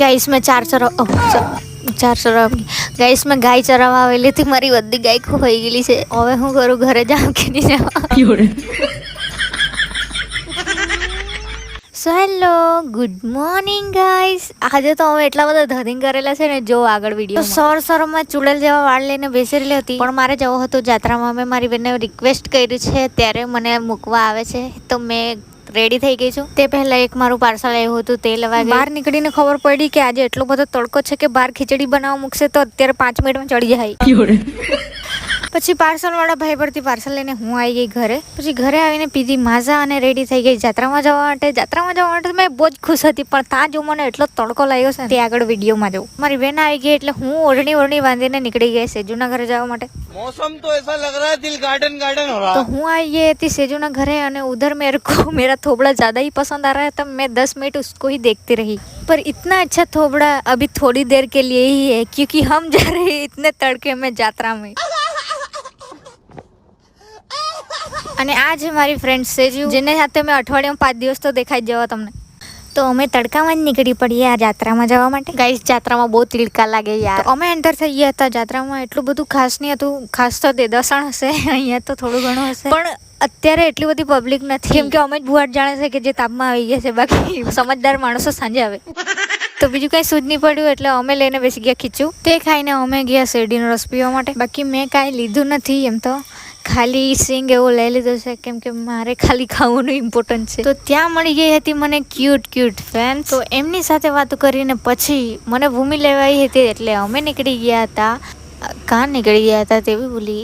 Guys મેં ચાર ચરાવ guys મેં ગાય ચરાવવા આવેલી હતી, મારી બધી ગાય ખોવાઈ ગયેલી છે. હવે હું કરું, ઘરે જાઉં કે નહીં જાઉં? So hello, good morning guys. આજે તો અમે એટલા બધા ધતિંગ કરેલા છે ને, જો આગળ વિડીયો સરમાં ચૂડેલ જેવા વાળ લઈને બેસી રહેલી હતી, પણ મારે જવું હતું જાત્રામાં. મેં મારી બેનને રિક્વેસ્ટ કરી છે, ત્યારે મને મૂકવા આવે છે, તો મેં રેડી થઈ ગઈ છું. તે પહેલા એક મારું પાર્સલ આવ્યું હતું, તે લેવા બહાર નીકળીને ખબર પડી કે આજે એટલો બધો તડકો છે કે બહાર ખીચડી બનાવવા મૂકશે તો અત્યારે 5 મિનિટમાં ચડી જાય. પછી પાર્સલ વાળા ભાઈ પરથી પાર્સલ લઈને હું આવી ગઈ ઘરે. પછી ઘરે આવીને પીધી માઝા અને રેડી થઈ ગઈ જાત્રામાં જવા માટે. મેં બહુ જ ખુશ હતી, પણ ત્યાં જો મને એટલો તડકો લાગ્યો છે તે આગળ વિડીયોમાં જોઉં. મારી બેન આવી ગઈ એટલે હું ઓઢણી બાંધીને નીકળી ગઈ સેજુના ઘરે જવા માટે. मौसम तो ऐसा लग रहा है दिल गार्डन गार्डन हो रहा तो હું आई गई थी सेजू ना घरे, અને उधर मेरे को मेरा थोबड़ा ज़्यादा ही पसंद आ रहा है, तब मैं 10 मिनट उसको ही देखती रही. पर इतना अच्छा थोबड़ा अभी थोड़ी देर के लिए ही है, क्योंकि हम जा रहे हैं इतने तड़के में यात्रा में. અને આ છે મારી ફ્રેન્ડ સેજુ, જેને સાથે મેં અઠવાડિયામાં 5 દિવસ તો દેખાઈ જવા તમને. તો અમે તડકામાં જ નીકળી પડીએ આ જાત્રામાં જવા માટે. ગાઈસ, જાત્રામાં બહુ તિલકા લાગે યાર. અમે એન્ટર થઈ ગયા હતા જાત્રામાં. એટલું બધું ખાસ નહીં હતું. ખાસ તો દેદસણ હશે, અહીંયા તો થોડું ઘણું હશે, પણ અત્યારે એટલી બધી પબ્લિક નથી, કેમ કે અમે જ ભુવાટ જાણે છે કે જે તાપમાં આવી ગયા છે. બાકી સમજદાર માણસો સાંજે આવે. તો બીજું કઈ સૂઝ નહીં પડ્યું એટલે અમે લઈને બેસી ગયા ખીચું. તે ખાઈને અમે ગયા શેરડીનો રસ પીવા માટે. બાકી મેં કાંઈ લીધું નથી, એમ તો ખાલી સિંગ એવું લઈ લીધું છે, કેમ કે મારે ખાલી ખાવાનું ઇમ્પોર્ટન્ટ છે. તો ત્યાં મળી ગઈ હતી મને ક્યુટ ફ્રેન્ડ. તો એમની સાથે વાતો કરીને પછી મને ભૂમિ લેવાઈ હતી, એટલે અમે નીકળી ગયા હતા. કાં નીકળી ગયા હતા તે બી ભૂલી.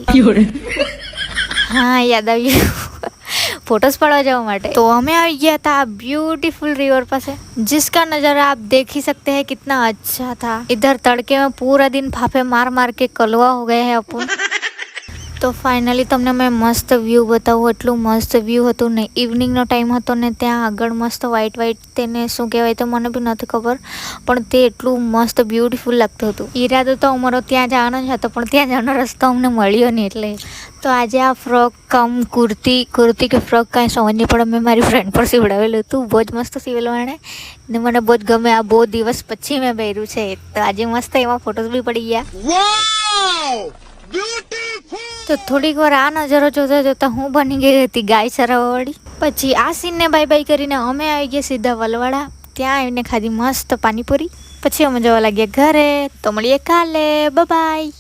હા, યાદ આવ્યું, फोटोज पड़ा जाओ माटे. तो हमें आ गया था ब्यूटीफुल रिवर પાસે, जिसका नज़ारा आप देख ही सकते हैं कितना अच्छा था. इधर तड़के में पूरा दिन फाफे मार के कलवा हो गए हैं अपन. તો ફાઇનલી તમને મેં મસ્ત વ્યૂ બતાવું. એટલું મસ્ત વ્યૂ હતું ને, ઇવનિંગનો ટાઈમ હતો ને, ત્યાં આગળ મસ્ત વ્હાઈટ તેને શું કહેવાય તો મને બી નથી ખબર, પણ તે એટલું મસ્ત બ્યુટીફુલ લાગતું હતું. ઈરાદો તો અમારો ત્યાં જવાનો જ હતો, પણ ત્યાં જવાનો રસ્તો અમને મળ્યો નહીં. એટલે તો આજે આ ફ્રોક કમ કુર્તી કે ફ્રોક કાંઈ સમજ નહીં પડે, મેં મારી ફ્રેન્ડ પર સીવડાવેલું હતું. બહુ જ મસ્ત સીવેલું એણે ને મને બહુ જ ગમે. આ બહુ દિવસ પછી મેં પહેર્યું છે, તો આજે મસ્ત એમાં ફોટોસ બી પડી ગયા. તો થોડીક વાર આ નજારો જોતા હું બની ગઈ હતી ગાય ચરાવવાવાળી. પછી આ સીનને બાય કરીને અમે આવી ગયા સીધા વલવાડા. ત્યાં આવીને ખાધી મસ્ત પાણીપુરી. પછી અમે જવા લાગ્યા ઘરે. તો મળીએ કાલે, બાય.